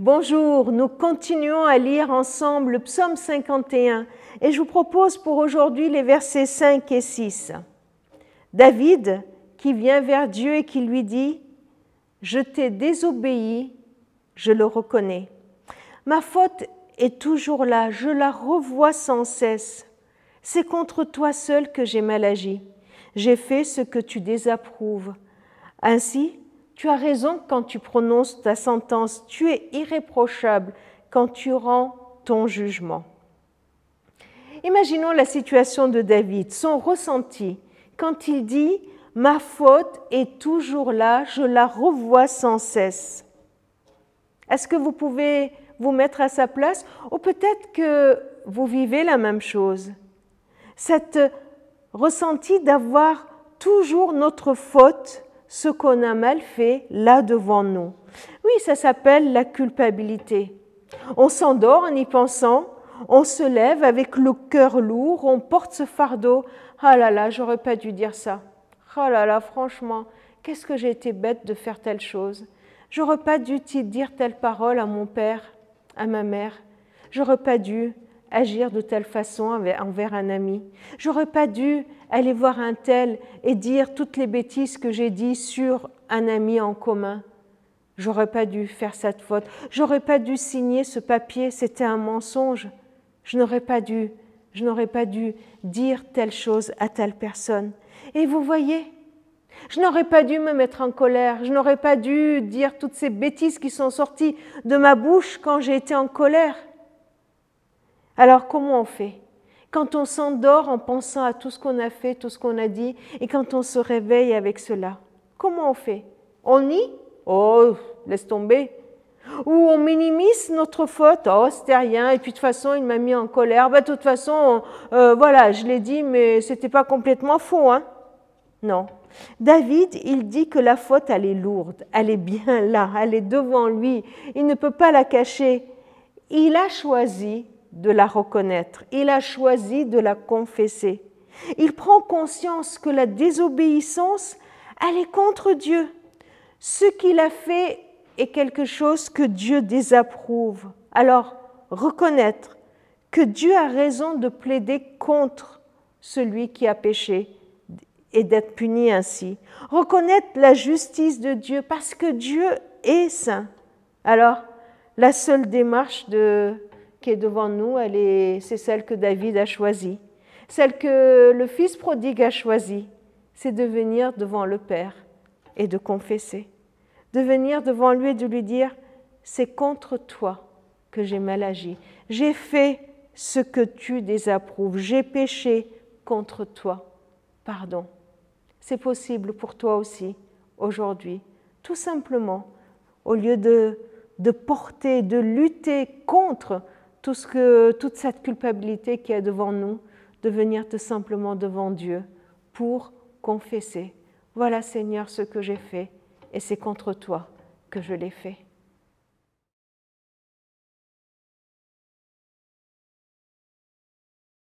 Bonjour, nous continuons à lire ensemble le psaume 51 et je vous propose pour aujourd'hui les versets 5 et 6. David qui vient vers Dieu et qui lui dit « Je t'ai désobéi, je le reconnais. Ma faute est toujours là, je la revois sans cesse. C'est contre toi seul que j'ai mal agi. J'ai fait ce que tu désapprouves. Ainsi, tu as raison quand tu prononces ta sentence, tu es irréprochable quand tu rends ton jugement. » Imaginons la situation de David, son ressenti, quand il dit « Ma faute est toujours là, je la revois sans cesse. » Est-ce que vous pouvez vous mettre à sa place? Ou peut-être que vous vivez la même chose. Cet ressenti d'avoir toujours notre faute, ce qu'on a mal fait là devant nous. Oui, ça s'appelle la culpabilité. On s'endort en y pensant, on se lève avec le cœur lourd, on porte ce fardeau. Ah là là, j'aurais pas dû dire ça. Ah là là, franchement, qu'est-ce que j'ai été bête de faire telle chose. J'aurais pas dû dire telle parole à mon père, à ma mère. J'aurais pas dû agir de telle façon envers un ami. J'aurais pas dû aller voir un tel et dire toutes les bêtises que j'ai dit sur un ami en commun. J'aurais pas dû faire cette faute. J'aurais pas dû signer ce papier, c'était un mensonge. Je n'aurais pas dû dire telle chose à telle personne. Et vous voyez, je n'aurais pas dû me mettre en colère. Je n'aurais pas dû dire toutes ces bêtises qui sont sorties de ma bouche quand j'ai été en colère. Alors, comment on fait? Quand on s'endort en pensant à tout ce qu'on a fait, tout ce qu'on a dit, et quand on se réveille avec cela, comment on fait? On nie? Oh, laisse tomber. Ou on minimise notre faute? Oh, c'était rien, et puis de toute façon, il m'a mis en colère. De toute façon, voilà, je l'ai dit, mais c'était pas complètement faux, hein? Non. David, il dit que la faute, elle est lourde, elle est bien là, elle est devant lui. Il ne peut pas la cacher. Il a choisi de la reconnaître. Il a choisi de la confesser. Il prend conscience que la désobéissance, elle est contre Dieu. Ce qu'il a fait est quelque chose que Dieu désapprouve. Alors, reconnaître que Dieu a raison de plaider contre celui qui a péché et d'être puni ainsi. Reconnaître la justice de Dieu parce que Dieu est saint. Alors, la seule démarche qui est devant nous, c'est celle que David a choisie, celle que le fils prodigue a choisie, c'est de venir devant le Père et de confesser, de venir devant lui et de lui dire « c'est contre toi que j'ai mal agi, j'ai fait ce que tu désapprouves, j'ai péché contre toi, pardon ». C'est possible pour toi aussi aujourd'hui, tout simplement, au lieu de porter, de lutter contre toute cette culpabilité qui est devant nous, de venir tout simplement devant Dieu pour confesser. Voilà Seigneur ce que j'ai fait et c'est contre toi que je l'ai fait.